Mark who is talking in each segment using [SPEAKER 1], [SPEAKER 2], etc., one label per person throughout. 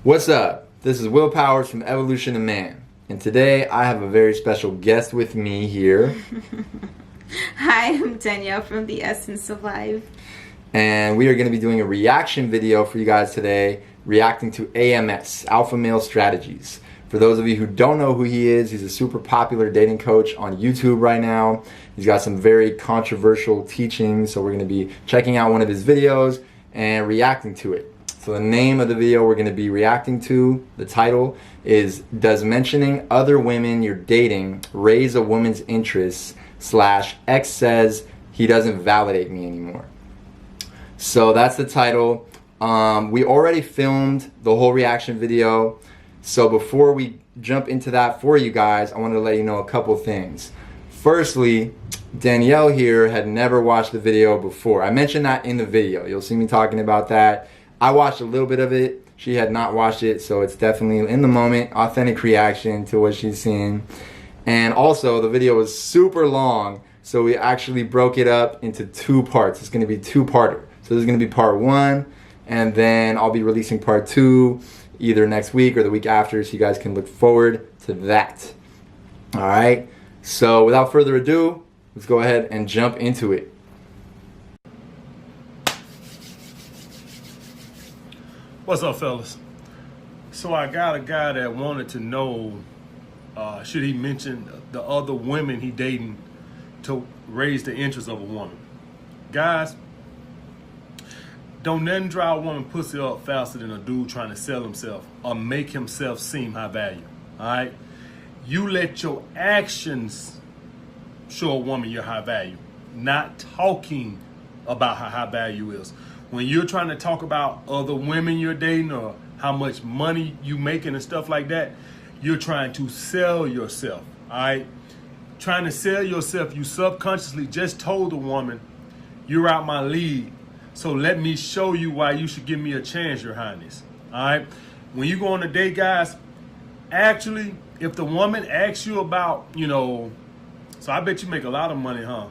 [SPEAKER 1] What's up? This is Will Powers from Evolution of Man, and today I have a very special guest with me here.
[SPEAKER 2] Hi, I'm Danielle from The Essence of Life.
[SPEAKER 1] And we are going to be doing a reaction video for you guys today, reacting to AMS, Alpha Male Strategies. For those of you who don't know who he is, he's a super popular dating coach on YouTube right now. He's got some very controversial teachings, so we're going to be checking out one of his videos and reacting to it. So the name of the video we're going to be reacting to, the title is, Does Mentioning Other Women You're Dating Raise a Woman's Interest / X Says He Doesn't Validate Me Anymore? So that's the title. We already filmed the whole reaction video. So before we jump into that for you guys, I wanted to let you know a couple things. Firstly, Danielle here had never watched the video before. I mentioned that in the video. You'll see me talking about that. I watched a little bit of it. She had not watched it, so it's definitely in the moment, authentic reaction to what she's seeing. And also, the video was super long, so we actually broke it up into 2 parts. It's going to be 2-parter. So this is going to be part 1, and then I'll be releasing part 2 either next week or the week after, so you guys can look forward to that. All right. So without further ado, let's go ahead and jump into it.
[SPEAKER 3] What's up, fellas? So I got a guy that wanted to know, should he mention the other women he dating to raise the interest of a woman? Guys, don't nothing dry a woman pussy up faster than a dude trying to sell himself or make himself seem high value. All right? You let your actions show a woman you're high value, not talking about how high value is. When you're trying to talk about other women you're dating or how much money you making and stuff like that, you're trying to sell yourself, all right? Trying to sell yourself, you subconsciously just told the woman, you're out my league, so let me show you why you should give me a chance, your highness, all right? When you go on a date, guys, actually, if the woman asks you about, so I bet you make a lot of money, huh?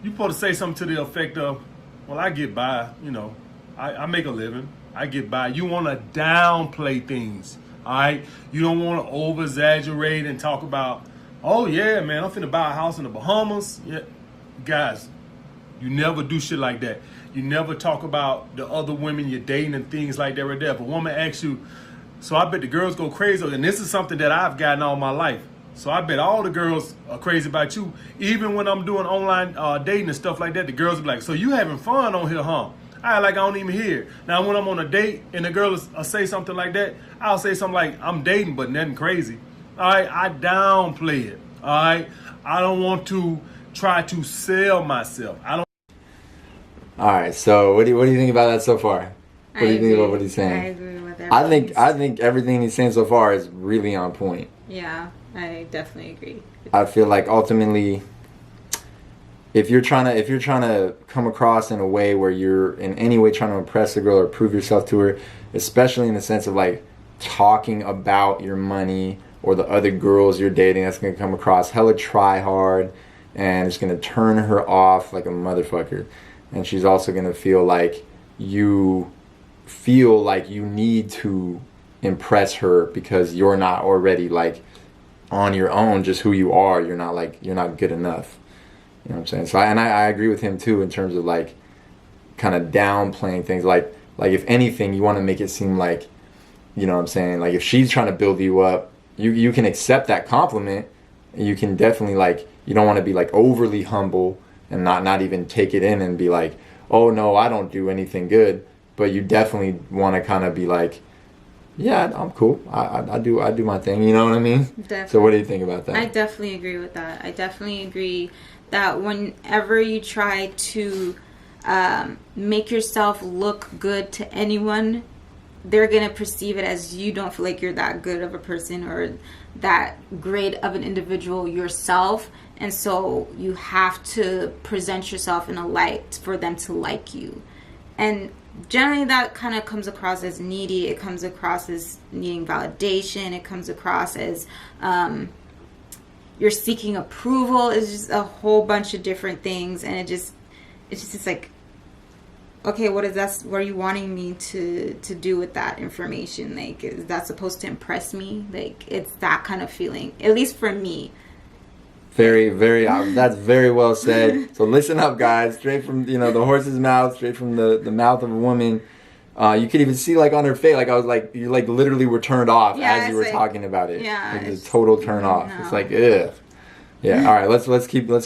[SPEAKER 3] You supposed to say something to the effect of, well, I get by, I make a living, I get by. You want to downplay things, all right? You don't want to over-exaggerate and talk about, oh, yeah, man, I'm finna buy a house in the Bahamas. Yeah. Guys, you never do shit like that. You never talk about the other women you're dating and things like that right there. If a woman asks you, so I bet the girls go crazy, and this is something that I've gotten all my life. So I bet all the girls are crazy about you. Even when I'm doing online dating and stuff like that, the girls be like, so you having fun on here, huh? I like, I don't even hear. Now, when I'm on a date and the girl say something like that, I'll say something like, I'm dating, but nothing crazy. All right, I downplay it. All right, I don't want to try to sell myself. I don't.
[SPEAKER 1] All right, so what do you think about that so far? What do you think about what he's saying?
[SPEAKER 2] I agree with everything.
[SPEAKER 1] I think everything he's saying so far is really on point.
[SPEAKER 2] Yeah, I definitely agree.
[SPEAKER 1] I feel like ultimately, if you're trying to come across in a way where you're in any way trying to impress a girl or prove yourself to her, especially in the sense of like talking about your money or the other girls you're dating, that's gonna come across hella try hard, and it's gonna turn her off like a motherfucker. And she's also gonna feel like you need to impress her because you're not already like on your own, just who you are. You're not good enough. You know what I'm saying? So I agree with him too in terms of like kind of downplaying things. Like if anything, you want to make it seem like, you know what I'm saying? Like if she's trying to build you up, you can accept that compliment. You can definitely like, you don't want to be like overly humble and not even take it in and be like, oh no, I don't do anything good. But you definitely want to kind of be like, yeah, I'm cool. I do my thing. You know what I mean?
[SPEAKER 2] Definitely.
[SPEAKER 1] So what do you think about that?
[SPEAKER 2] I definitely agree with that. I definitely agree that whenever you try to make yourself look good to anyone, they're going to perceive it as you don't feel like you're that good of a person or that great of an individual yourself. And so you have to present yourself in a light for them to like you. And generally that kind of comes across as needy. It comes across as needing validation. It comes across as you're seeking approval. It's just a whole bunch of different things, and it's just like okay, what are you wanting me to do with that information? Like, is that supposed to impress me? Like, it's that kind of feeling, at least for me.
[SPEAKER 1] Very, very, that's very well said. So listen up, guys. Straight from, the horse's mouth, straight from the mouth of a woman. You could even see, like, on her face, like, I was like, you, like, literally were turned off as you were talking about it.
[SPEAKER 2] Yeah.
[SPEAKER 1] Like, it's a total turn off. No. It's like, ugh. Yeah, all right, let's keep going.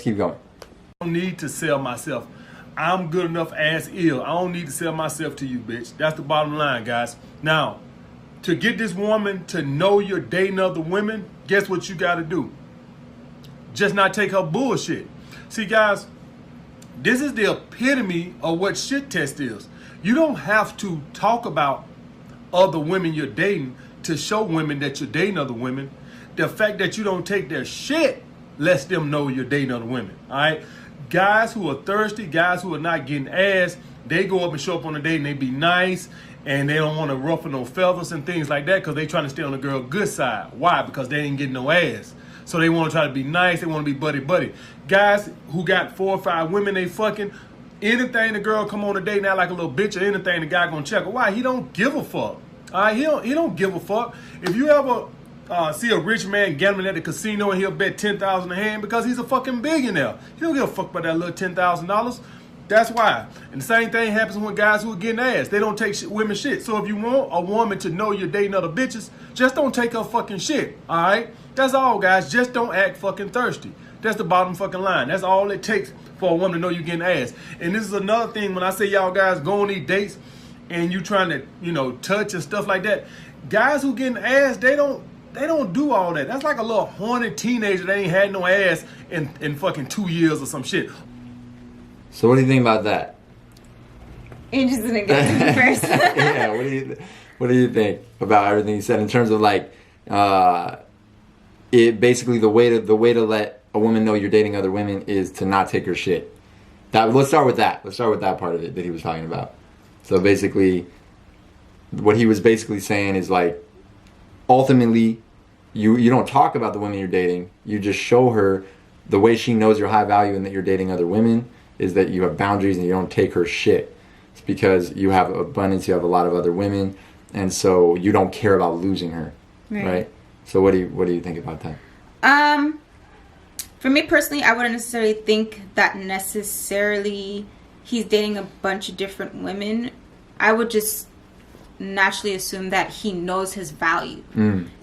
[SPEAKER 3] I don't need to sell myself. I'm good enough as is. I don't need to sell myself to you, bitch. That's the bottom line, guys. Now, to get this woman to know you're dating other women, guess what you got to do? Just not take her bullshit. See, guys, this is the epitome of what shit test is. You don't have to talk about other women you're dating to show women that you're dating other women. The fact that you don't take their shit lets them know you're dating other women. All right? Guys who are thirsty, guys who are not getting ass, they go up and show up on a date and they be nice and they don't want to ruffle no feathers and things like that because they trying to stay on the girl good side. Why? Because they ain't getting no ass. So they want to try to be nice. They want to be buddy-buddy. Guys who got 4 or 5 women they fucking, anything the girl come on a date and act like a little bitch or anything, the guy gonna check her. Why? He don't give a fuck. All right? He don't give a fuck. If you ever see a rich man gambling at the casino and he'll bet $10,000 a hand because he's a fucking billionaire. He don't give a fuck about that little $10,000. That's why. And the same thing happens with guys who are getting ass. They don't take women shit. So if you want a woman to know you're dating other bitches, just don't take her fucking shit. All right? That's all, guys. Just don't act fucking thirsty. That's the bottom fucking line. That's all it takes for a woman to know you're getting ass. And this is another thing when I say y'all guys go on these dates and you trying to, touch and stuff like that. Guys who getting ass, they don't do all that. That's like a little horny teenager that ain't had no ass in fucking 2 years or some shit.
[SPEAKER 1] So what do you think about that?
[SPEAKER 2] Interested in getting first.
[SPEAKER 1] Yeah, what do you think about everything you said in terms of like it basically the way to let a woman know you're dating other women is to not take her shit. Let's start with that. Let's start with that part of it that he was talking about. So basically what he was basically saying is like ultimately you don't talk about the women you're dating. You just show her the way she knows you're high value and that you're dating other women is that you have boundaries and you don't take her shit. It's because you have abundance, you have a lot of other women, and so you don't care about losing her, right? So what do you think about that?
[SPEAKER 2] For me personally, I wouldn't necessarily think that necessarily he's dating a bunch of different women. I would just naturally assume that he knows his value.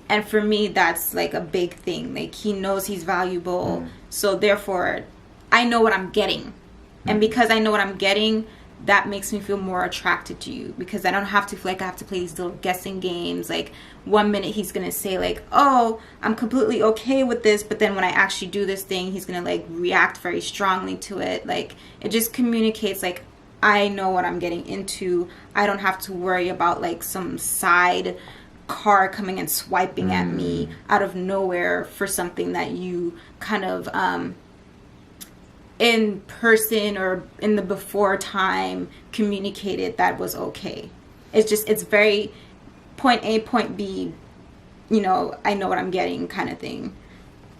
[SPEAKER 2] And for me, that's like a big thing. Like, he knows he's valuable, so therefore I know what I'm getting. And because I know what I'm getting, that makes me feel more attracted to you, because I don't have to feel like I have to play these little guessing games. Like, 1 minute he's gonna say like, oh, I'm completely okay with this, but then when I actually do this thing, he's gonna like react very strongly to it. Like, it just communicates like, I know what I'm getting into. I don't have to worry about like some side car coming and swiping at me out of nowhere for something that you kind of in person or in the before time communicated that was okay. It's very point A, point B, I know what I'm getting kind of thing.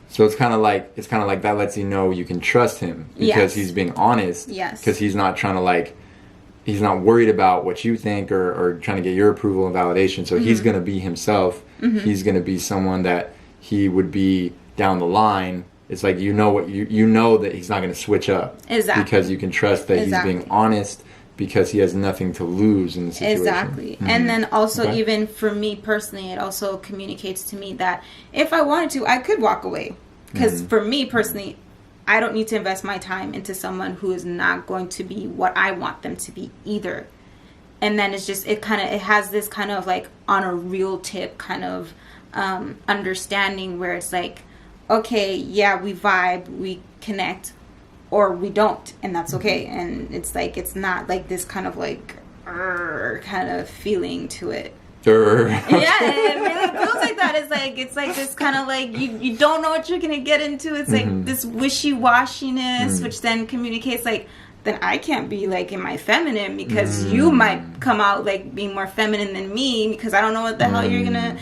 [SPEAKER 1] So it's kind of like that lets you know you can trust him because he's being honest.
[SPEAKER 2] Yes.
[SPEAKER 1] Because he's not trying to he's not worried about what you think or trying to get your approval and validation. So he's going to be himself. He's going to be someone that he would be down the line. It's like, you know that he's not going to switch up.
[SPEAKER 2] Exactly.
[SPEAKER 1] Because you can trust that he's being honest because he has nothing to lose in the situation.
[SPEAKER 2] Exactly. And then also even for me personally, it also communicates to me that if I wanted to, I could walk away. Because for me personally, I don't need to invest my time into someone who is not going to be what I want them to be either. And then it's just, it has this kind of like on a real tip kind of understanding where it's like, okay, yeah, we vibe, we connect, or we don't, and that's okay. And it's like, it's not like this kind of like kind of feeling to it. Yeah, it really feels like that. It's like this kind of like you don't know what you're gonna get into. It's like this wishy-washiness, which then communicates like, then I can't be like in my feminine because you might come out like being more feminine than me because I don't know what the hell you're gonna.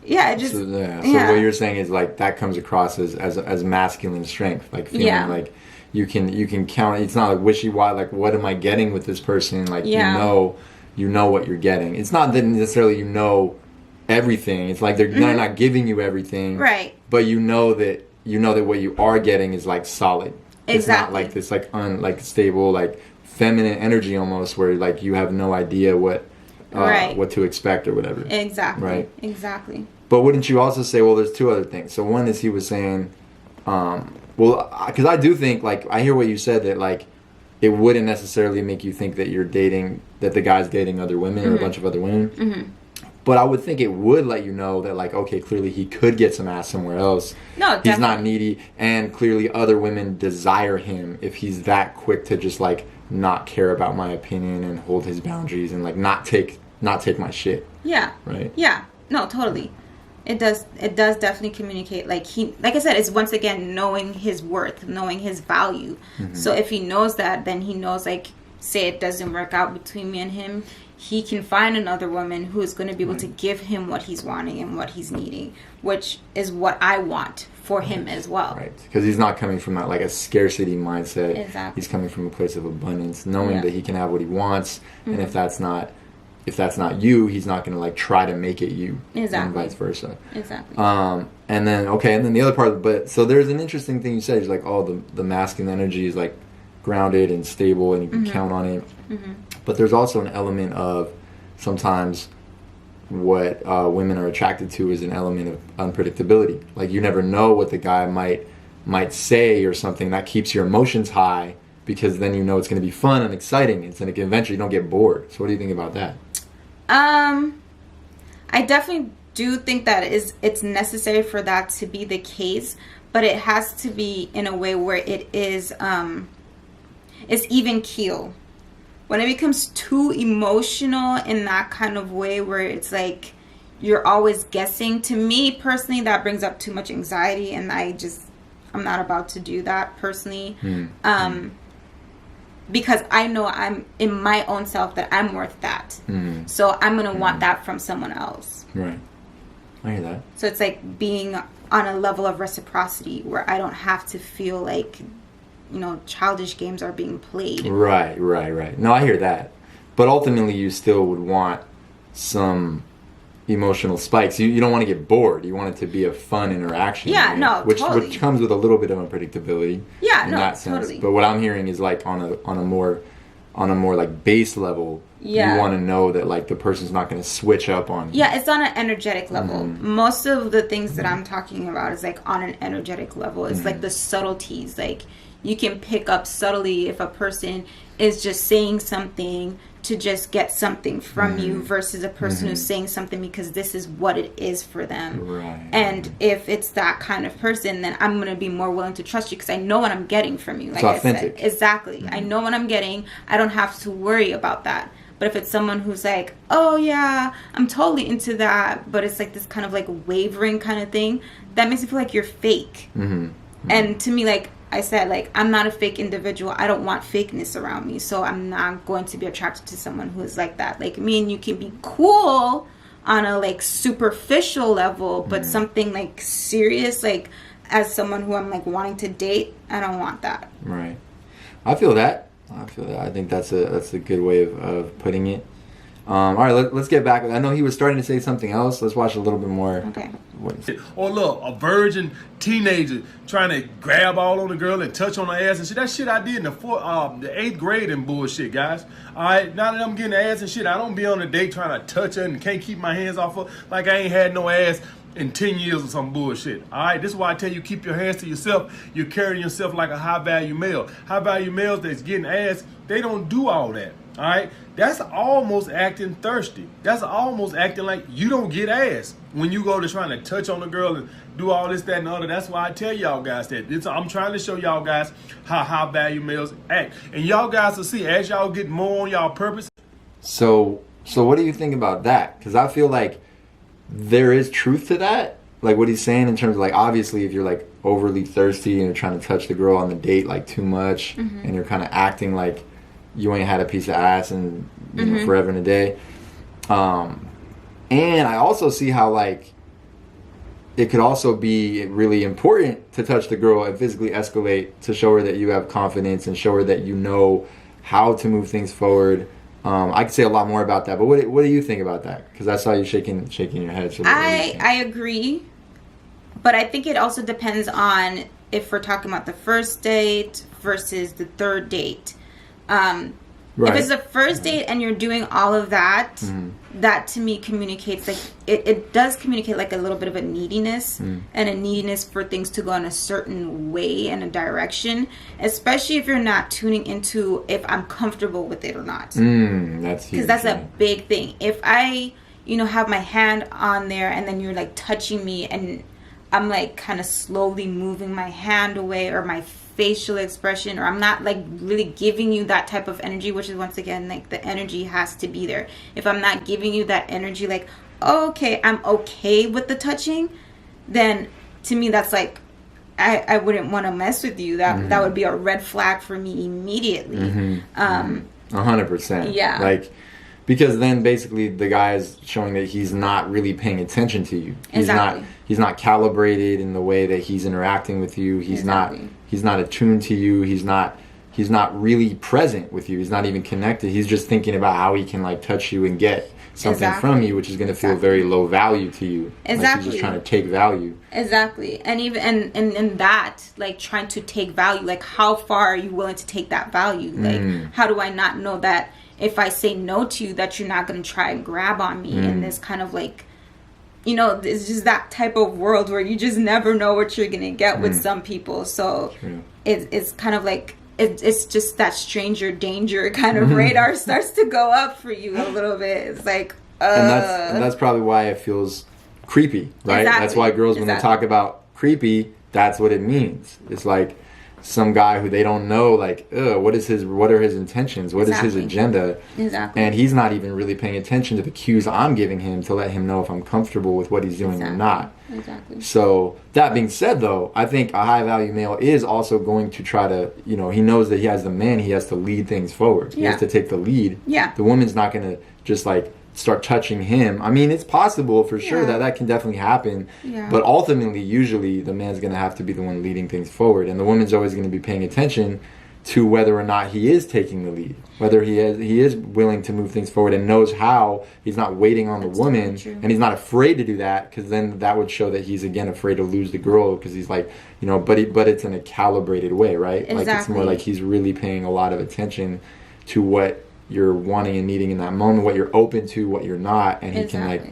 [SPEAKER 2] Yeah, So
[SPEAKER 1] what you're saying is like that comes across as masculine strength, like feeling like you can count. It's not like wishy-washy, like what am I getting with this person? Like you know what you're getting. It's not that necessarily you know everything. It's like they're not giving you everything,
[SPEAKER 2] right?
[SPEAKER 1] But you know that what you are getting is like solid. It's not like this like stable, like feminine energy almost, where like you have no idea what to expect or whatever.
[SPEAKER 2] Exactly.
[SPEAKER 1] Right.
[SPEAKER 2] Exactly.
[SPEAKER 1] But wouldn't you also say, well, there's two other things. So one is he was saying, well, because I do think, like, I hear what you said, that like it wouldn't necessarily make you think that that the guy's dating other women or a bunch of other women. Mm-hmm. But I would think it would let you know that, like, okay, clearly he could get some ass somewhere else.
[SPEAKER 2] No, definitely.
[SPEAKER 1] He's not needy, and clearly other women desire him if he's that quick to just like not care about my opinion and hold his boundaries and like not take my shit.
[SPEAKER 2] Yeah.
[SPEAKER 1] Right.
[SPEAKER 2] Yeah. No, totally. It does definitely communicate. Like I said, it's once again knowing his worth, knowing his value. Mm-hmm. So if he knows that, then he knows, like, say it doesn't work out between me and him, he can find another woman who is going to be able to give him what he's wanting and what he's needing, which is what I want for him as well.
[SPEAKER 1] Right, because he's not coming from like a scarcity mindset.
[SPEAKER 2] Exactly.
[SPEAKER 1] He's coming from a place of abundance, knowing that he can have what he wants, and if that's not you, he's not going to like try to make it you.
[SPEAKER 2] Exactly.
[SPEAKER 1] And vice versa.
[SPEAKER 2] Exactly.
[SPEAKER 1] And then the other part, but so there's an interesting thing you said. Is like, oh, the masculine energy is like grounded and stable, and you can count on it. Mm-hmm. But there's also an element of sometimes what women are attracted to is an element of unpredictability. Like you never know what the guy might say or something that keeps your emotions high, because then you know it's going to be fun and exciting. It's going to eventually you don't get bored. So what do you think about that?
[SPEAKER 2] I definitely do think that it's necessary for that to be the case, but it has to be in a way where it is it's even keel. When it becomes too emotional in that kind of way where it's like you're always guessing, to me personally that brings up too much anxiety, and I'm not about to do that personally. Because I know I'm in my own self that I'm worth that. So I'm going to want that from someone else.
[SPEAKER 1] Right. I hear that.
[SPEAKER 2] So it's like being on a level of reciprocity where I don't have to feel like, childish games are being played.
[SPEAKER 1] Right. No, I hear that. But ultimately you still would want some emotional spikes. You don't want to get bored. You want it to be a fun interaction.
[SPEAKER 2] Yeah, no,
[SPEAKER 1] which
[SPEAKER 2] totally.
[SPEAKER 1] Which comes with a little bit of unpredictability.
[SPEAKER 2] Yeah,
[SPEAKER 1] in
[SPEAKER 2] no,
[SPEAKER 1] that sense.
[SPEAKER 2] totally.
[SPEAKER 1] But what I'm hearing is like on a more like base level.
[SPEAKER 2] Yeah.
[SPEAKER 1] You want to know that like the person's not going to switch up on you.
[SPEAKER 2] Yeah, it's on an energetic level. Most of the things that I'm talking about is like on an energetic level. It's like the subtleties. Like you can pick up subtly if a person is just saying something to just get something from you versus a person who's saying something because this is what it is for them.
[SPEAKER 1] Right.
[SPEAKER 2] And if it's that kind of person, then I'm going to be more willing to trust you because I know what I'm getting from you. Like
[SPEAKER 1] it's authentic.
[SPEAKER 2] I said. Exactly. I know what I'm getting. I don't have to worry about that. But if it's someone who's like, oh yeah, I'm totally into that, but it's like this kind of like wavering kind of thing, that makes me feel like you're fake. And to me, like I said, like I'm not a fake individual. I don't want fakeness around me. So I'm not going to be attracted to someone who is like that. Like me and you can be cool on a like superficial level, but something like serious, like as someone who I'm like wanting to date, I don't want that.
[SPEAKER 1] Right. I feel that. I think that's a good way of putting it. All right, let's get back. I know he was starting to say something else. Let's watch a little bit more.
[SPEAKER 2] Okay.
[SPEAKER 3] Or look, a virgin teenager trying to grab all on the girl and touch on her ass and shit. That shit I did in the 8th grade and bullshit, guys. All right, now that I'm getting ass and shit, I don't be on a date trying to touch her and can't keep my hands off her like I ain't had no ass in 10 years or some bullshit. All right, this is why I tell you, keep your hands to yourself. You're carrying yourself like a high-value male. High-value males that's getting ass, they don't do all that. All right, that's almost acting thirsty. That's almost acting like you don't get ass when you go to trying to touch on a girl and do all this, that, and the other. That's why I tell y'all guys that. I'm trying to show y'all guys how high-value males act, and y'all guys will see as y'all get more on y'all purpose.
[SPEAKER 1] So what do you think about that? Because I feel like there is truth to that, like what he's saying in terms of like, obviously if you're like overly thirsty and you're trying to touch the girl on the date like too much, and you're kind of acting like you ain't had a piece of ass in forever and a day, and I also see how like it could also be really important to touch the girl and physically escalate to show her that you have confidence and show her that you know how to move things forward. I could say a lot more about that, but what do you think about that? Because I saw you shaking your head. So
[SPEAKER 2] I agree, but I think it also depends on if we're talking about the first date versus the third date. Right. If it's the first date and you're doing all of that, that to me communicates like it does communicate like a little bit of a neediness and a neediness for things to go in a certain way and a direction, especially if you're not tuning into if I'm comfortable with it or not.
[SPEAKER 1] That's huge.
[SPEAKER 2] Because that's a big thing. If I, have my hand on there and then you're like touching me and I'm like kind of slowly moving my hand away or my facial expression, or I'm not like really giving you that type of energy, which is once again like the energy has to be there. If I'm not giving you that energy like, okay, I'm okay with the touching, then to me that's like I wouldn't want to mess with you. That would be a red flag for me immediately.
[SPEAKER 1] 100%.
[SPEAKER 2] Yeah.
[SPEAKER 1] Like, because then basically the guy is showing that he's not really paying attention to you. He's not calibrated in the way that he's interacting with you. He's not attuned to you. He's not really present with you. He's not even connected. He's just thinking about how he can like touch you and get something from you, which is going to feel very low value to you. Like he's just trying to take value.
[SPEAKER 2] Exactly. And even and that, like trying to take value, like how far are you willing to take that value? Like how do I not know that if I say no to you that you're not going to try and grab on me in this kind of like, it's just that type of world where you just never know what you're going to get with some people. So it's kind of like, it's just that stranger danger kind of radar starts to go up for you a little bit. It's like,
[SPEAKER 1] and that's probably why it feels creepy, right?
[SPEAKER 2] Exactly.
[SPEAKER 1] That's why girls, when they talk about creepy, that's what it means. It's like some guy who they don't know, like, what are his intentions? What is his agenda?
[SPEAKER 2] Exactly.
[SPEAKER 1] And he's not even really paying attention to the cues I'm giving him to let him know if I'm comfortable with what he's doing or not.
[SPEAKER 2] Exactly.
[SPEAKER 1] So that being said, though, I think a high value male is also going to try to, he knows that he has to lead things forward. He has to take the lead.
[SPEAKER 2] Yeah.
[SPEAKER 1] The woman's not going to just like start touching him. I mean, it's possible for sure that can definitely happen. Yeah. But ultimately, usually, the man's going to have to be the one leading things forward. And the woman's always going to be paying attention to whether or not he is taking the lead. Whether he is willing to move things forward and knows how. He's not waiting on the woman. And he's not afraid to do that, because then that would show that he's, again, afraid to lose the girl, because he's like, but it's in a calibrated way, right?
[SPEAKER 2] Exactly.
[SPEAKER 1] Like, it's more like he's really paying a lot of attention to what you're wanting and needing in that moment, what you're open to, what you're not, and he can like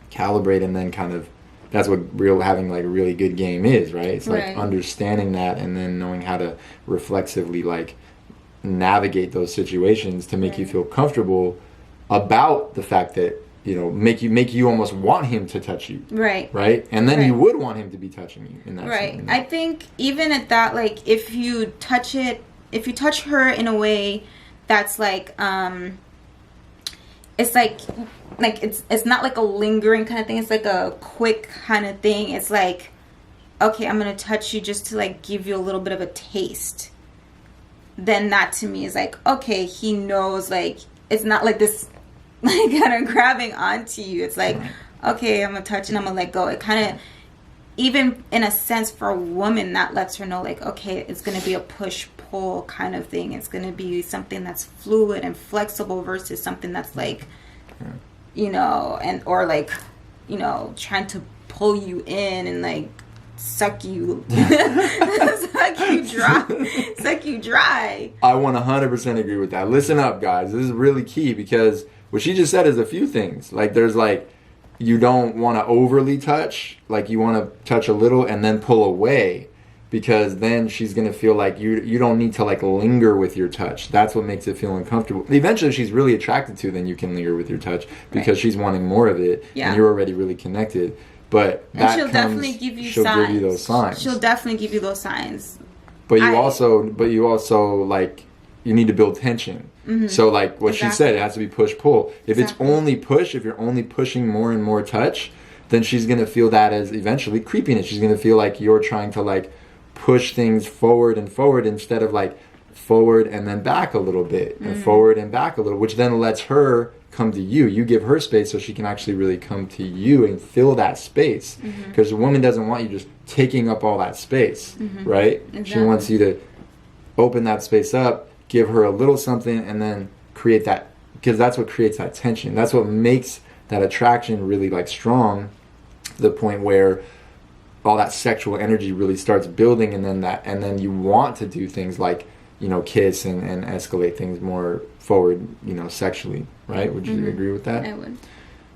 [SPEAKER 1] calibrate, and then kind of that's what having like a really good game is, right? It's like understanding that and then knowing how to reflexively like navigate those situations to make you feel comfortable about the fact that make you almost want him to touch you, right, and then you would want him to be touching you in that
[SPEAKER 2] sense. I think even at that, like if you touch her in a way that's like it's like it's not like a lingering kind of thing. It's like a quick kind of thing. It's like, okay, I'm gonna touch you just to like give you a little bit of a taste. Then that to me is like, okay, he knows, like it's not like this like kind of grabbing onto you. It's like, okay, I'm gonna touch and I'm gonna let go. It kind of, even in a sense for a woman, that lets her know like, okay, it's gonna be a push pull kind of thing. It's going to be something that's fluid and flexible versus something that's like, and or like, trying to pull you in and like suck you dry.
[SPEAKER 1] I want to 100% agree with that. Listen up, guys. This is really key, because what she just said is a few things. Like there's like, you don't want to overly touch, like you want to touch a little and then pull away. Because then she's going to feel like you don't need to like linger with your touch. That's what makes it feel uncomfortable. Eventually, if she's really attracted to, then you can linger with your touch, because she's wanting more of it, and you're already really connected. But
[SPEAKER 2] she'll definitely give you those signs. She'll definitely give you those signs.
[SPEAKER 1] But you also like, you need to build tension. So like what she said, it has to be push pull. If it's only push, if you're only pushing more and more touch, then she's going to feel that as eventually creepiness. She's going to feel like you're trying to like push things forward and forward instead of like forward and then back a little bit and forward and back a little, which then lets her come to you. You give her space so she can actually really come to you and fill that space. Because the woman doesn't want you just taking up all that space, right?
[SPEAKER 2] Exactly.
[SPEAKER 1] She wants you to open that space up, give her a little something, and then create that, because that's what creates that tension. That's what makes that attraction really like strong, to the point where all that sexual energy really starts building, and then you want to do things like, you know, kiss and escalate things more forward, you know, sexually, right? Would you agree with that?
[SPEAKER 2] I would.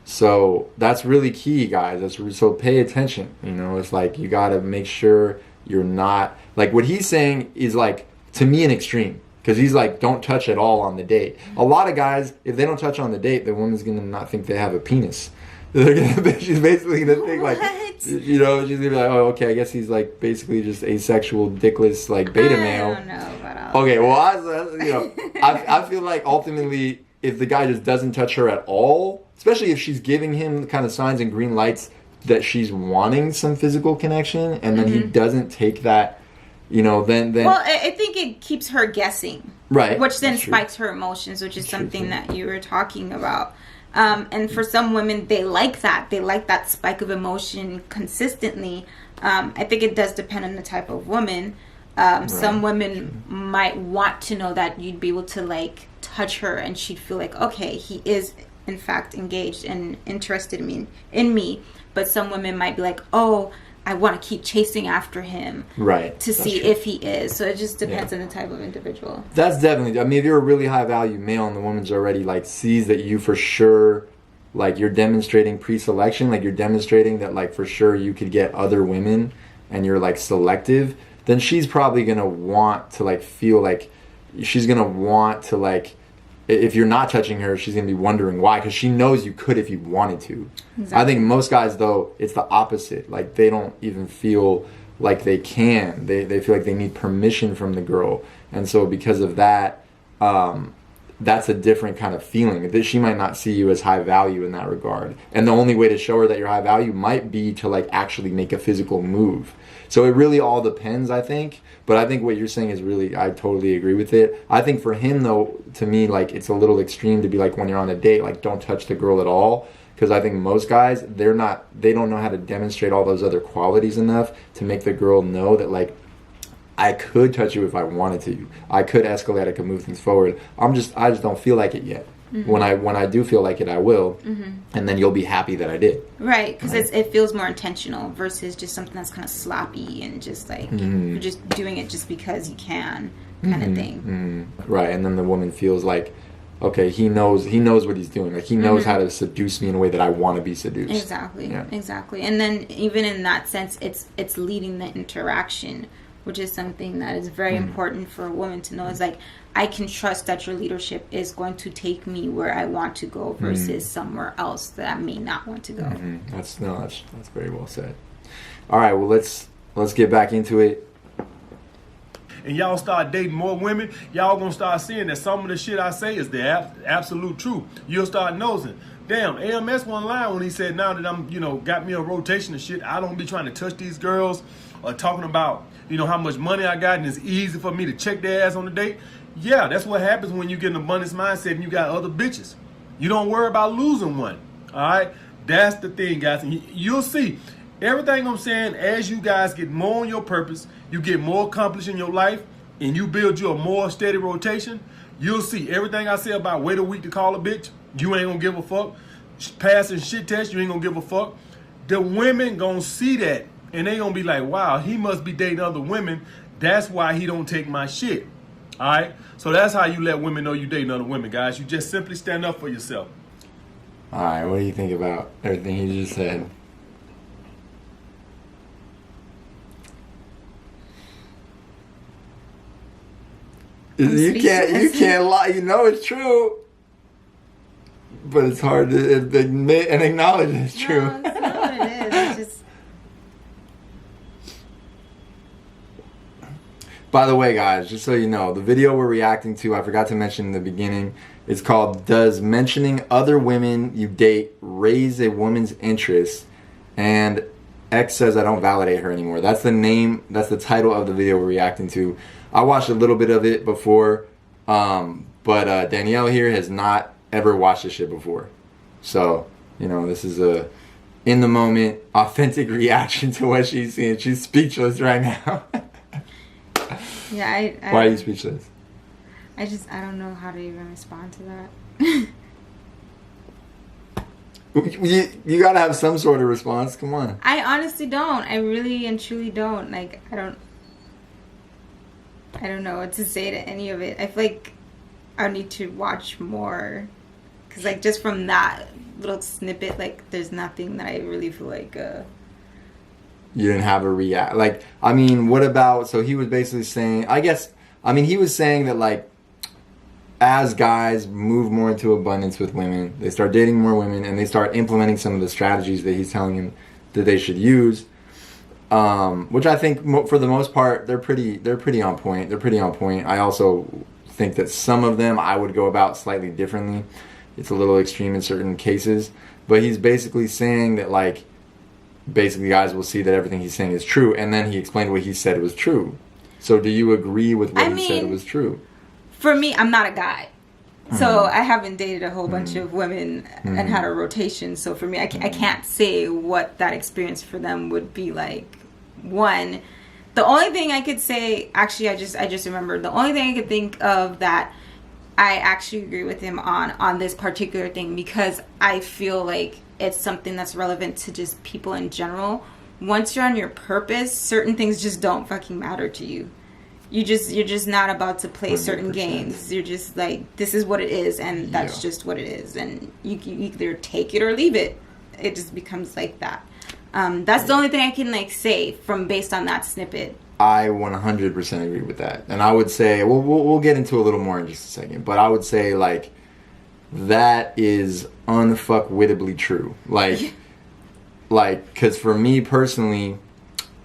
[SPEAKER 1] So that's really key, guys. So pay attention. You know, it's like you got to make sure you're not, like what he's saying is like, to me, an extreme. Because he's like, don't touch at all on the date. A lot of guys, if they don't touch on the date, the woman's going to not think they have a penis. She's basically going to think like, you know, she's going to be like, oh, okay, I guess he's like basically just asexual, dickless, like beta male.
[SPEAKER 2] I don't know about all
[SPEAKER 1] Okay, well, you know, I feel like ultimately, if the guy just doesn't touch her at all, especially if she's giving him the kind of signs and green lights that she's wanting some physical connection, and then he doesn't take that, you know, then
[SPEAKER 2] well, I think it keeps her guessing,
[SPEAKER 1] right?
[SPEAKER 2] Which then spikes her emotions, which is something that you were talking about. And for some women, they like that. They like that spike of emotion consistently. I think it does depend on the type of woman. Some women might want to know that you'd be able to like touch her, and she'd feel like, okay, he is in fact engaged and interested in me. But some women might be like, oh, I want to keep chasing after him,
[SPEAKER 1] right,
[SPEAKER 2] to see if he is. So it just depends on the type of individual.
[SPEAKER 1] That's definitely, I mean, if you're a really high value male and the woman's already like sees that you for sure, like you're demonstrating pre-selection, like you're demonstrating that like for sure you could get other women and you're like selective, then she's probably going to want to like feel like, she's going to want to like, if you're not touching her, she's going to be wondering why, because she knows you could if you wanted to. Exactly. I think most guys, though, it's the opposite. Like, they don't even feel like they can. They feel like they need permission from the girl. And so because of that, that's a different kind of feeling. That she might not see you as high value in that regard. And the only way to show her that you're high value might be to, like, actually make a physical move. So it really all depends, I think. But I think what you're saying is really, I totally agree with it. I think for him, though, to me, like, it's a little extreme to be like, when you're on a date, like, don't touch the girl at all. Because I think most guys, they don't know how to demonstrate all those other qualities enough to make the girl know that, like, I could touch you if I wanted to. I could escalate, I could move things forward. I just don't feel like it yet. When I do feel like it, I will, and then you'll be happy that I did.
[SPEAKER 2] Right, because it feels more intentional versus just something that's kind of sloppy and just like you're just doing it just because you can, kind of thing.
[SPEAKER 1] Right, and then the woman feels like, okay, he knows what he's doing. Like he knows how to seduce me in a way that I want to be seduced.
[SPEAKER 2] Exactly, exactly. And then even in that sense, it's leading the interaction, which is something that is very important for a woman to know. Is like, I can trust that your leadership is going to take me where I want to go versus somewhere else that I may not want to go.
[SPEAKER 1] That's very well said. All right, well let's get back into it.
[SPEAKER 3] And y'all start dating more women, y'all gonna start seeing that some of the shit I say is the absolute truth. You'll start nosing. Damn, AMS one line when he said, now that I'm, got me a rotation of shit, I don't be trying to touch these girls or talking about, how much money I got and it's easy for me to check their ass on the date. Yeah, that's what happens when you get an abundance mindset and you got other bitches. You don't worry about losing one. All right? That's the thing, guys. And you'll see everything I'm saying as you guys get more on your purpose, you get more accomplished in your life, and you build you a more steady rotation, you'll see everything I say about wait a week to call a bitch, you ain't gonna give a fuck. Passing shit tests, you ain't gonna give a fuck. The women gonna see that, and they gonna be like, wow, he must be dating other women. That's why he don't take my shit. All right? So that's how you let women know you dating other women, guys. You just simply stand up for yourself.
[SPEAKER 1] All right, what do you think about everything he just said? You can't lie. You know it's true, but it's hard to admit and acknowledge it's true.
[SPEAKER 2] No, it's not what it is. It's just.
[SPEAKER 1] By the way, guys, just so you know, the video we're reacting to, I forgot to mention in the beginning, it's called "Does Mentioning Other Women You Date Raise a Woman's Interest?" And X says I don't validate her anymore. That's the name. That's the title of the video we're reacting to. I watched a little bit of it before, but Danielle here has not ever watched this shit before. So, you know, this is a in the moment, authentic reaction to what she's seeing. She's speechless right now.
[SPEAKER 2] Yeah,
[SPEAKER 1] Why are you speechless?
[SPEAKER 2] I don't know how to even respond to that.
[SPEAKER 1] You gotta have some sort of response. Come on.
[SPEAKER 2] I honestly don't. I really and truly don't. Like, I don't know what to say to any of it. I feel like I need to watch more. Because, like, just from that little snippet, like, there's nothing that I really feel like...
[SPEAKER 1] You didn't have a react. Like, I mean, what about... So he was basically saying... he was saying that, like, as guys move more into abundance with women, they start dating more women, and they start implementing some of the strategies that he's telling them that they should use, which I think, for the most part, they're pretty on point. They're pretty on point. I also think that some of them I would go about slightly differently. It's a little extreme in certain cases, but he's basically saying that, like, basically guys will see that everything he's saying is true, and then he explained what he said was true. So do you agree with what he said was true?
[SPEAKER 2] For me, I'm not a guy. So I haven't dated a whole bunch of women and had a rotation. So for me, I can't say what that experience for them would be like. One, the only thing I could say, actually, I just remembered, the only thing I could think of that I actually agree with him on this particular thing, because I feel like it's something that's relevant to just people in general. Once you're on your purpose, certain things just don't fucking matter to you. You're just not about to play 100%. Certain games. You're just like, this is what it is, and that's just what it is, and you either take it or leave it. It just becomes like that. That's the only thing I can, like, say from based on that snippet.
[SPEAKER 1] I 100% agree with that. And I would say, we'll get into a little more in just a second, but I would say, like, that is unfuckwittably true. Like, because for me personally,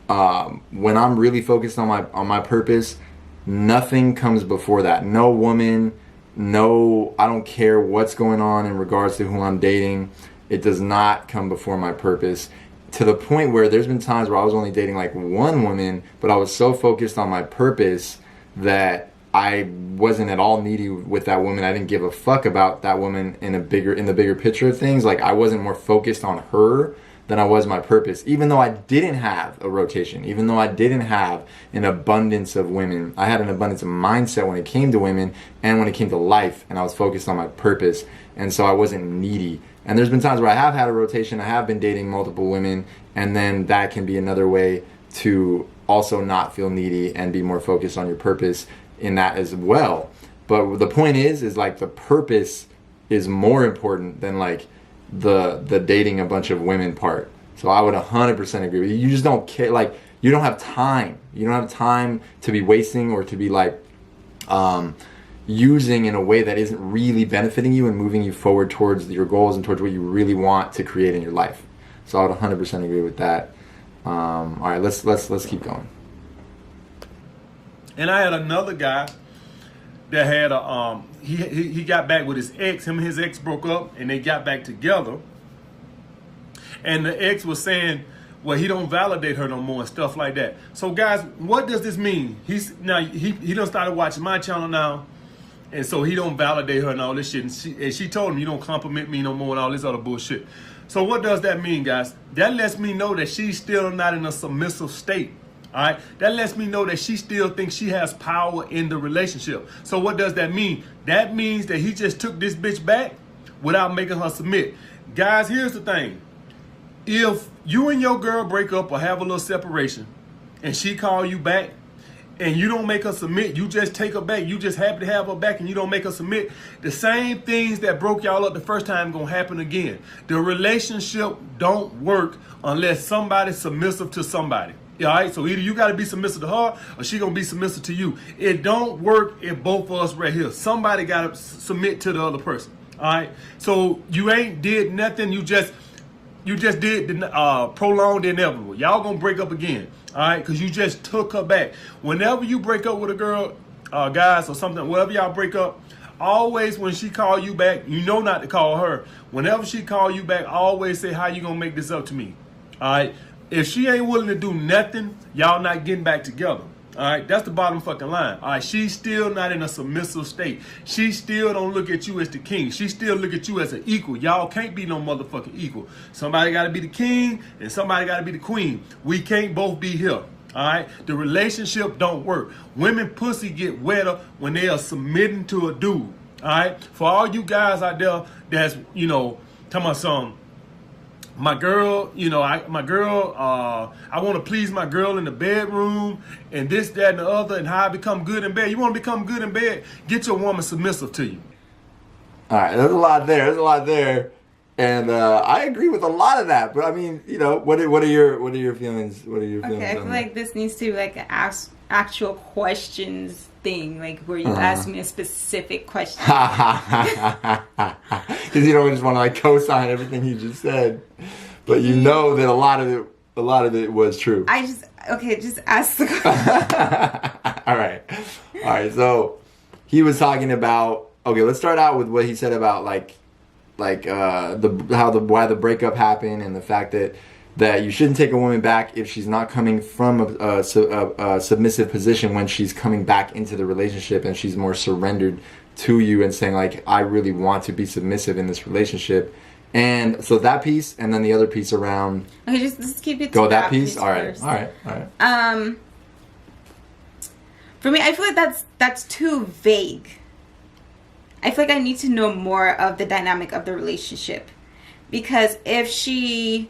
[SPEAKER 1] when I'm really focused on my purpose, nothing comes before that. No woman, I don't care what's going on in regards to who I'm dating. It does not come before my purpose. To the point where there's been times where I was only dating like one woman, but I was so focused on my purpose that I wasn't at all needy with that woman. I didn't give a fuck about that woman in the bigger picture of things. Like, I wasn't more focused on her than I was my purpose. Even though I didn't have a rotation, even though I didn't have an abundance of women, I had an abundance of mindset when it came to women and when it came to life, and I was focused on my purpose, and so I wasn't needy. And there's been times where I have had a rotation, I have been dating multiple women, and then that can be another way to also not feel needy and be more focused on your purpose in that as well. But the point is like, the purpose is more important than, like, the dating a bunch of women part. So I would 100% agree with you. You just don't care. Like, you don't have time. You don't have time to be wasting or to be, like, using in a way that isn't really benefiting you and moving you forward towards your goals and towards what you really want to create in your life. So I would 100% agree with that. All right, let's keep going.
[SPEAKER 3] And I had another guy that had he got back with his ex. Him and his ex broke up, and they got back together. And the ex was saying, well, he don't validate her no more and stuff like that. So guys, what does this mean? He done started watching my channel now, and so he don't validate her and all this shit. And she told him, you don't compliment me no more and all this other bullshit. So what does that mean, guys? That lets me know that she's still not in a submissive state. All right, that lets me know that she still thinks she has power in the relationship. So what does that mean? That means that he just took this bitch back without making her submit. Guys, here's the thing. If you and your girl break up or have a little separation and she call you back and you don't make her submit, you just take her back, you just happy to have her back and you don't make her submit, the same things that broke y'all up the first time gonna happen again. The relationship don't work unless somebody's submissive to somebody. All right, so either you got to be submissive to her or she going to be submissive to you. It don't work if both of us right here. Somebody got to submit to the other person. All right, so you ain't did nothing. You just did the prolonged the inevitable. Y'all going to break up again. All right, because you just took her back. Whenever you break up with a girl, guys, or something, wherever y'all break up, always when she call you back, you know not to call her. Whenever she call you back, always say, how you going to make this up to me? All right. If she ain't willing to do nothing, y'all not getting back together. All right, that's the bottom fucking line. All right, she's still not in a submissive state. She still don't look at you as the king. She still look at you as an equal. Y'all can't be no motherfucking equal. Somebody got to be the king and somebody got to be the queen. We can't both be here. All right, the relationship don't work. Women pussy get wetter when they are submitting to a dude. All right, for all you guys out there that's talking about some. My girl, I want to please my girl in the bedroom and this, that, and the other, and how I become good in bed. You want to become good in bed? Get your woman submissive to you.
[SPEAKER 1] All right, there's a lot there. And I agree with a lot of that. But I mean, what are your feelings? What are your feelings?
[SPEAKER 2] Okay, I feel like this needs to be like an actual questions thing, like where you ask me a specific question.
[SPEAKER 1] Because you don't just want to like co-sign everything you just said, but you know that a lot of it was true.
[SPEAKER 2] Just ask the question.
[SPEAKER 1] All right. So he was talking about. Okay, let's start out with what he said about why the breakup happened and the fact that you shouldn't take a woman back if she's not coming from a submissive position when she's coming back into the relationship and she's more surrendered to you and saying like, I really want to be submissive in this relationship. And so that piece, and then the other piece around.
[SPEAKER 2] Okay, just keep it.
[SPEAKER 1] Go that piece. All right.
[SPEAKER 2] First.
[SPEAKER 1] All right.
[SPEAKER 2] For me, I feel like that's too vague. I feel like I need to know more of the dynamic of the relationship, because if she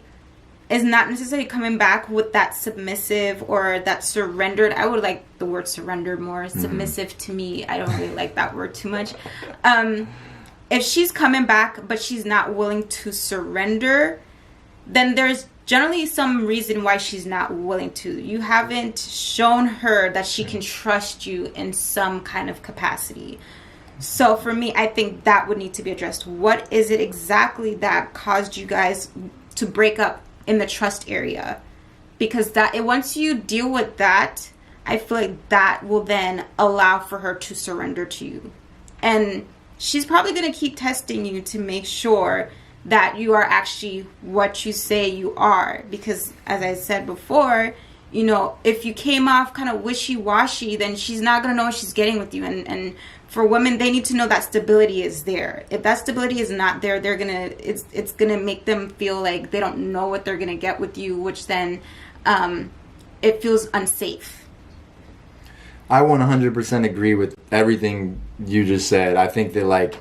[SPEAKER 2] is not necessarily coming back with that submissive or that surrendered, I would like the word surrendered more. Submissive to me, I don't really like that word too much. If she's coming back but she's not willing to surrender, then there's generally some reason why she's not willing to. You haven't shown her that she can trust you in some kind of capacity. So for me, I think that would need to be addressed. What is it exactly that caused you guys to break up in the trust area? Because once you deal with that, I feel like that will then allow for her to surrender to you. And she's probably going to keep testing you to make sure that you are actually what you say you are. Because as I said before, if you came off kind of wishy-washy, then she's not going to know what she's getting with you. And for women, they need to know that stability is there. If that stability is not there, it's gonna make them feel like they don't know what they're gonna get with you, which then it feels unsafe.
[SPEAKER 1] I 100% agree with everything you just said. I think that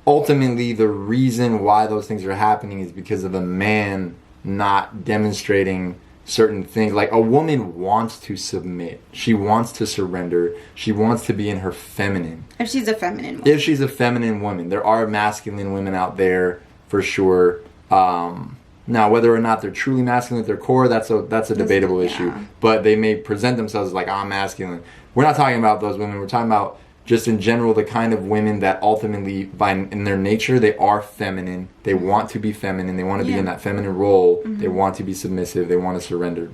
[SPEAKER 1] ultimately the reason why those things are happening is because of the man not demonstrating certain things. Like, a woman wants to submit. She wants to surrender. She wants to be in her feminine.
[SPEAKER 2] If she's a feminine woman.
[SPEAKER 1] If she's a feminine woman. There are masculine women out there, for sure. Now, whether or not they're truly masculine at their core, that's a debatable issue. But they may present themselves like, I'm masculine. We're not talking about those women. We're talking about just in general the kind of women that ultimately, in their nature, they are feminine. They want to be feminine. They want to be in that feminine role. They want to be submissive. They want to surrender.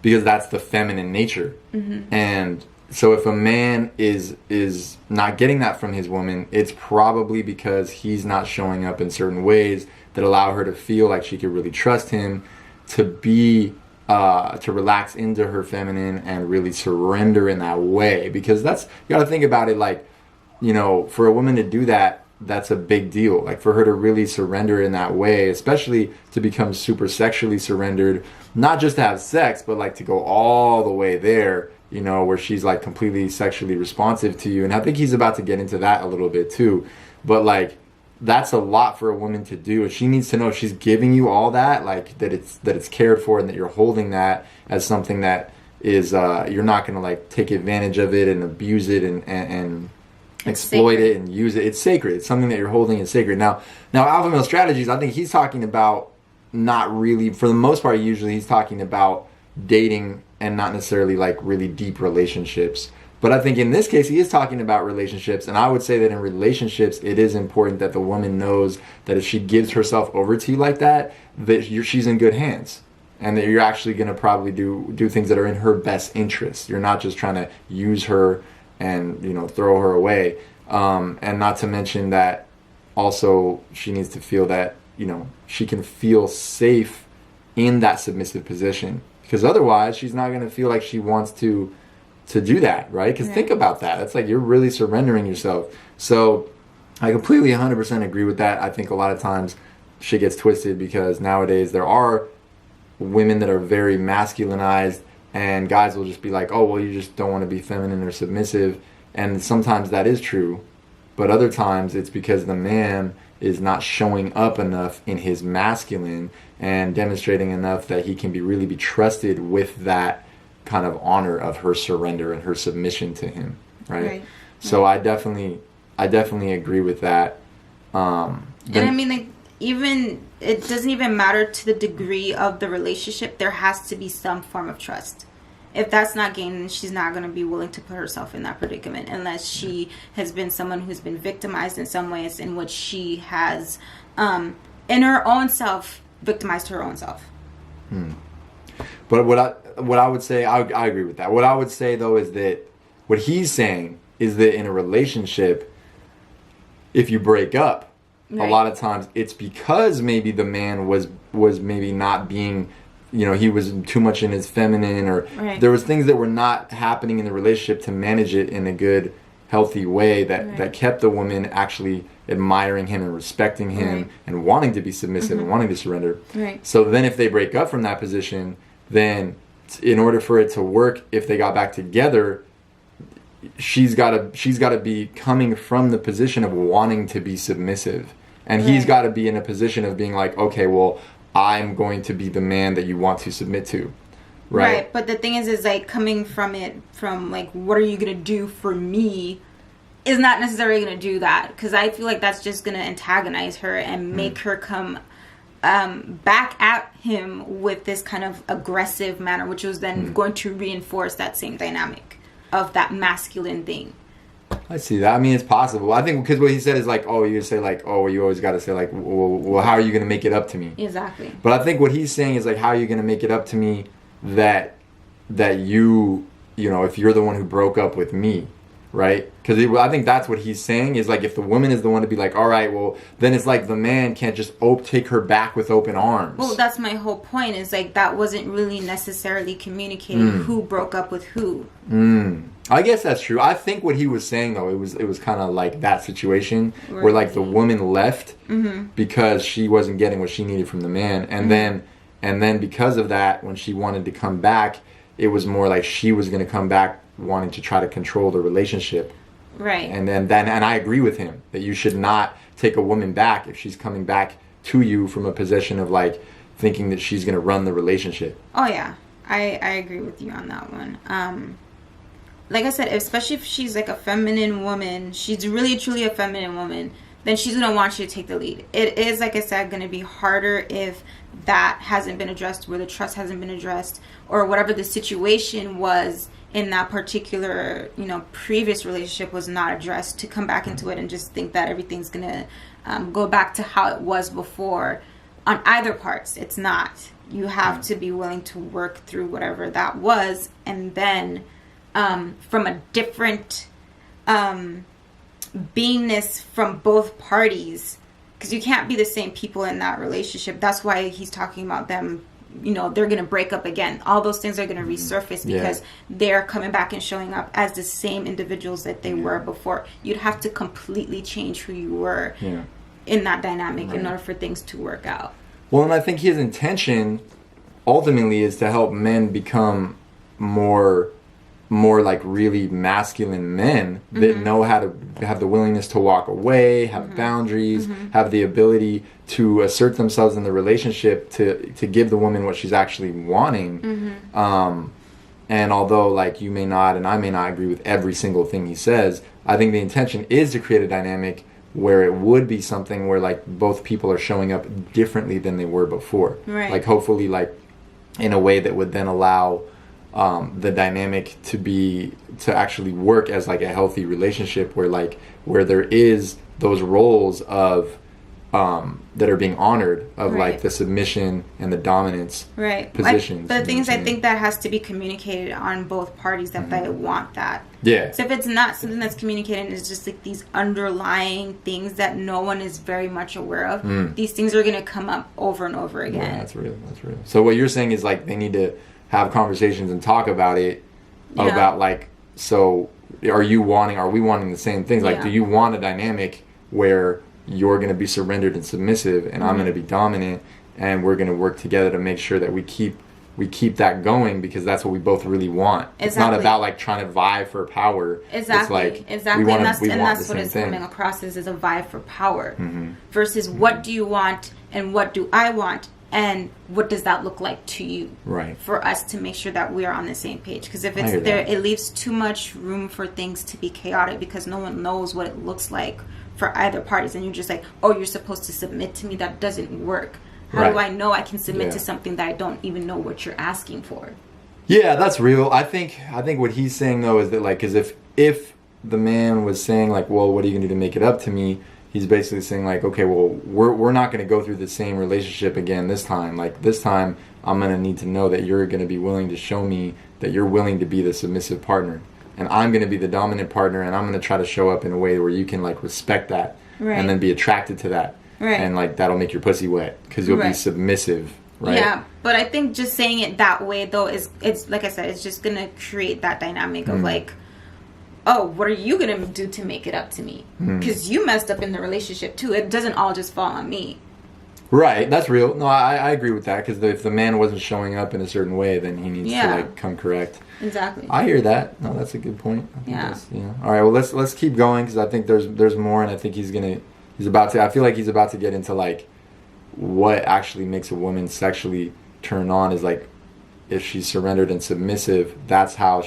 [SPEAKER 1] Because that's the feminine nature. And so if a man is not getting that from his woman, it's probably because he's not showing up in certain ways that allow her to feel like she could really trust him, to be to relax into her feminine and really surrender in that way. Because you got to think about it, for a woman to do that, that's a big deal. Like, for her to really surrender in that way, especially to become super sexually surrendered, not just to have sex, but to go all the way there, where she's completely sexually responsive to you. And I think he's about to get into that a little bit too. But that's a lot for a woman to do, and she needs to know if she's giving you all that, that it's cared for, and that you're holding that as something that is you're not going to take advantage of it and abuse it and exploit it and use it. It's sacred. It's something that you're holding is sacred. Now alpha male strategies, I think he's talking about, not really, for the most part, usually he's talking about dating and not necessarily really deep relationships. But I think in this case, he is talking about relationships. And I would say that in relationships, it is important that the woman knows that if she gives herself over to you like that she's in good hands. And that you're actually going to probably do things that are in her best interest. You're not just trying to use her and, throw her away. And not to mention that also she needs to feel that, she can feel safe in that submissive position. because otherwise she's not going to feel like she wants to do that, right? Because think about that. It's like you're really surrendering yourself. So I completely 100% agree with that. I think a lot of times shit gets twisted because nowadays there are women that are very masculinized, and guys will just be like, oh, well, you just don't want to be feminine or submissive. And sometimes that is true, but other times it's because the man is not showing up enough in his masculine and demonstrating enough that he can really be trusted with that kind of honor of her surrender and her submission to him, right? So I definitely agree with that.
[SPEAKER 2] And I mean, like, even it doesn't even matter to the degree of the relationship. There has to be some form of trust. If that's not gained, then she's not going to be willing to put herself in that predicament unless she has been someone who's been victimized in some ways in which she has, in her own self, victimized her own self.
[SPEAKER 1] But what I would say, I agree with that. What I would say, though, is that what he's saying is that in a relationship, if you break up, a lot of times it's because maybe the man was maybe not being, he was too much in his feminine, or there was things that were not happening in the relationship to manage it in a good, healthy way that kept the woman actually admiring him and respecting him and wanting to be submissive and wanting to surrender. So then if they break up from that position, then in order for it to work, if they got back together, she's got to be coming from the position of wanting to be submissive, and he's got to be in a position of being like, okay, well, I'm going to be the man that you want to submit to, right?
[SPEAKER 2] But the thing is like coming from like, what are you gonna do for me, is not necessarily gonna do that, because I feel like that's just gonna antagonize her and make her come back at him with this kind of aggressive manner, which was then going to reinforce that same dynamic of that masculine thing.
[SPEAKER 1] I see that. I mean, it's possible. I think because what he said is like, oh, you say like, oh, you always got to say like, well, how are you going to make it up to me?
[SPEAKER 2] Exactly.
[SPEAKER 1] But I think what he's saying is like, how are you going to make it up to me that you if you're the one who broke up with me, right? Because I think that's what he's saying is like, if the woman is the one to be like, all right, well, then it's like the man can't just take her back with open arms.
[SPEAKER 2] Well, that's my whole point, is like that wasn't really necessarily communicating who broke up with who.
[SPEAKER 1] I guess that's true. I think what he was saying, though, it was kind of like that situation where like the woman left because she wasn't getting what she needed from the man, and then because of that, when she wanted to come back, it was more like she was going to come back wanting to try to control the relationship.
[SPEAKER 2] Right.
[SPEAKER 1] And then I agree with him that you should not take a woman back if she's coming back to you from a position of like thinking that she's going to run the relationship.
[SPEAKER 2] Oh yeah, I agree with you on that one. Like I said, especially if she's like a feminine woman, she's really truly a feminine woman, then she's going to want you to take the lead. It is, like I said, going to be harder if that hasn't been addressed, where the trust hasn't been addressed, or whatever the situation was in that particular, previous relationship was not addressed, to come back into it and just think that everything's going to go back to how it was before on either parts. It's not. You have to be willing to work through whatever that was, and then from a different beingness from both parties, because you can't be the same people in that relationship. That's why he's talking about them, they're going to break up again. All those things are going to resurface because they're coming back and showing up as the same individuals that they were before. You'd have to completely change who you were in that dynamic in order for things to work out.
[SPEAKER 1] Well, and I think his intention ultimately is to help men become more like really masculine men that know how to have the willingness to walk away, have boundaries, have the ability to assert themselves in the relationship to give the woman what she's actually wanting. And although like you may not and I may not agree with every single thing he says, I think the intention is to create a dynamic where it would be something where like both people are showing up differently than they were before.
[SPEAKER 2] Right.
[SPEAKER 1] Like hopefully like in a way that would then allow the dynamic to actually work as like a healthy relationship where there is those roles of that are being honored of like the submission and the dominance positions.
[SPEAKER 2] But the thing is, I think that has to be communicated on both parties that they want that.
[SPEAKER 1] Yeah.
[SPEAKER 2] So if it's not something that's communicated, it's just like these underlying things that no one is very much aware of. These things are going to come up over and over again.
[SPEAKER 1] Yeah, that's real. So what you're saying is like they need to have conversations and talk about it.
[SPEAKER 2] Yeah.
[SPEAKER 1] About like, so are we wanting the same things? Like,
[SPEAKER 2] Yeah.
[SPEAKER 1] do you want a dynamic where you're going to be surrendered and submissive and I'm going to be dominant, and we're going to work together to make sure that we keep that going, because that's what we both really want.
[SPEAKER 2] Exactly.
[SPEAKER 1] It's not about like trying to vie for power.
[SPEAKER 2] Exactly.
[SPEAKER 1] It's
[SPEAKER 2] Exactly.
[SPEAKER 1] we want
[SPEAKER 2] and that's
[SPEAKER 1] the
[SPEAKER 2] what
[SPEAKER 1] same
[SPEAKER 2] it's
[SPEAKER 1] thing.
[SPEAKER 2] coming across as, is a vie for power versus what do you want and what do I want, and what does that look like to you?
[SPEAKER 1] Right.
[SPEAKER 2] For us to make sure that we are on the same page. Because if
[SPEAKER 1] I
[SPEAKER 2] it's
[SPEAKER 1] hear
[SPEAKER 2] there,
[SPEAKER 1] that.
[SPEAKER 2] it leaves too much room for things to be chaotic, because no one knows what it looks like for either parties. And you're just like, oh, you're supposed to submit to me. That doesn't work. How do
[SPEAKER 1] Right.
[SPEAKER 2] I know I can submit
[SPEAKER 1] Yeah.
[SPEAKER 2] to something that I don't even know what you're asking for?
[SPEAKER 1] Yeah, that's real. I think what he's saying though is that, like, because if the man was saying like, well, what are you gonna do to make it up to me? He's basically saying like, okay, well, we're not gonna go through the same relationship again this time. Like this time, I'm gonna need to know that you're gonna be willing to show me that you're willing to be the submissive partner, and I'm gonna be the dominant partner, and I'm gonna try to show up in a way where you can like respect that,
[SPEAKER 2] Right.
[SPEAKER 1] and then be attracted to that,
[SPEAKER 2] Right.
[SPEAKER 1] and like that'll make your pussy wet because you'll be
[SPEAKER 2] Right.
[SPEAKER 1] submissive, right?
[SPEAKER 2] Yeah, but I think just saying it that way though it's like I said, it's just gonna create that dynamic of like, oh, what are you gonna do to make it up to me? Because you messed up in the relationship too. It doesn't all just fall on me.
[SPEAKER 1] Right, that's real. No, I agree with that, because if the man wasn't showing up in a certain way, then he needs to
[SPEAKER 2] Yeah.
[SPEAKER 1] like come correct.
[SPEAKER 2] Exactly.
[SPEAKER 1] I hear that. No, that's a good point. I think
[SPEAKER 2] Yeah.
[SPEAKER 1] that's, All right, well let's keep going, because I think there's more, and I think he's about to. I feel like he's about to get into like what actually makes a woman sexually turn on, is like if she's surrendered and submissive. That's how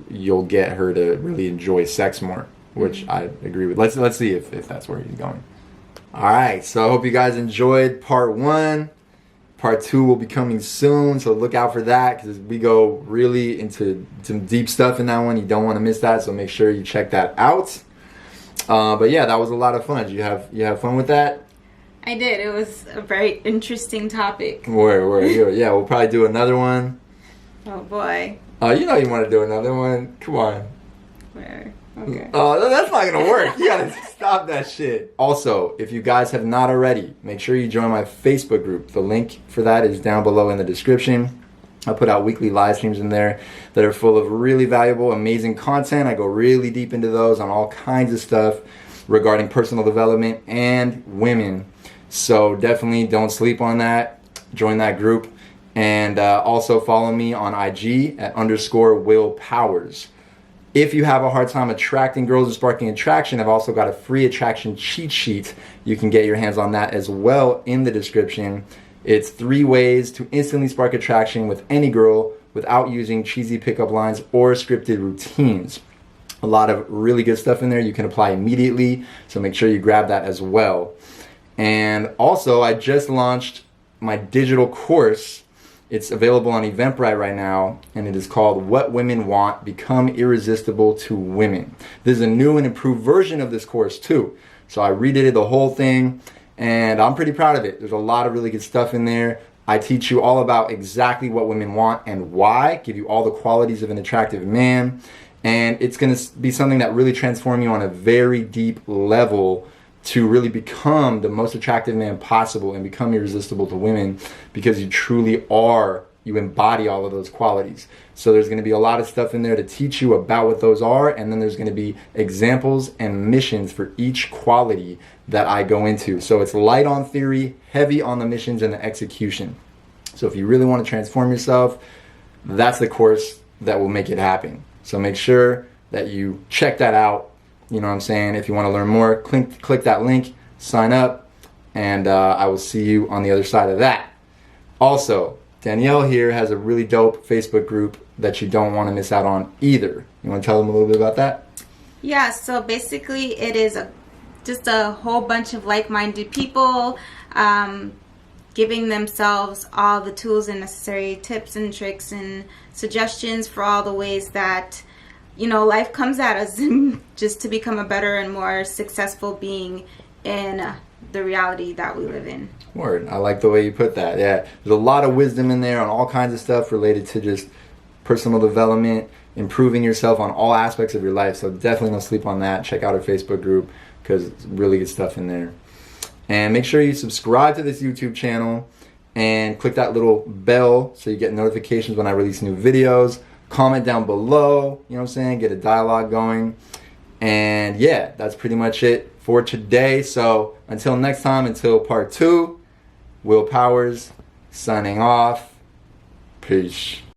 [SPEAKER 1] you'll get her to really enjoy sex more, which I agree with. Let's see if that's where he's going. All right, so I hope you guys enjoyed part 1. Part 2 will be coming soon, so look out for that, because we go really into some deep stuff in that one. You don't want to miss that, so make sure you check that out. But yeah, that was a lot of fun. Did you have fun with that?
[SPEAKER 2] I did. It was a very interesting topic.
[SPEAKER 1] Where? Yeah, we'll probably do another one.
[SPEAKER 2] Oh boy.
[SPEAKER 1] You know you want to do another one. Come on.
[SPEAKER 2] Where? Okay.
[SPEAKER 1] Oh, that's not gonna work. You gotta stop that shit. Also, if you guys have not already, make sure you join my Facebook group. The link for that is down below in the description. I put out weekly live streams in there that are full of really valuable, amazing content. I go really deep into those on all kinds of stuff regarding personal development and women. So definitely don't sleep on that. Join that group. And also follow me on IG at _WillPowers. If you have a hard time attracting girls or sparking attraction, I've also got a free attraction cheat sheet. You can get your hands on that as well in the description. It's 3 ways to instantly spark attraction with any girl without using cheesy pickup lines or scripted routines. A lot of really good stuff in there you can apply immediately, so make sure you grab that as well. And also, I just launched my digital course. It's available on Eventbrite right now, and it is called What Women Want: Become Irresistible to Women. There's a new and improved version of this course too. So I redid the whole thing, and I'm pretty proud of it. There's a lot of really good stuff in there. I teach you all about exactly what women want and why, give you all the qualities of an attractive man, and it's going to be something that really transforms you on a very deep level to really become the most attractive man possible and become irresistible to women, because you truly are, you embody all of those qualities. So there's going to be a lot of stuff in there to teach you about what those are, and then there's going to be examples and missions for each quality that I go into. So it's light on theory, heavy on the missions and the execution. So if you really want to transform yourself, that's the course that will make it happen. So make sure that you check that out. You know what I'm saying? If you want to learn more, click that link, sign up, and I will see you on the other side of that. Also, Danielle here has a really dope Facebook group that you don't want to miss out on either. You want to tell them a little bit about that?
[SPEAKER 2] Yeah, so basically it is just a whole bunch of like-minded people giving themselves all the tools and necessary tips and tricks and suggestions for all the ways that, you know, life comes at us, just to become a better and more successful being in the reality that we live in.
[SPEAKER 1] Word. I like the way you put that. Yeah, there's a lot of wisdom in there on all kinds of stuff related to just personal development, improving yourself on all aspects of your life. So definitely don't sleep on that. Check out our Facebook group, because it's really good stuff in there. And make sure you subscribe to this YouTube channel and click that little bell so you get notifications when I release new videos. Comment down below, you know what I'm saying? Get a dialogue going. And yeah, that's pretty much it for today. So until next time, until part 2, Will Powers signing off. Peace.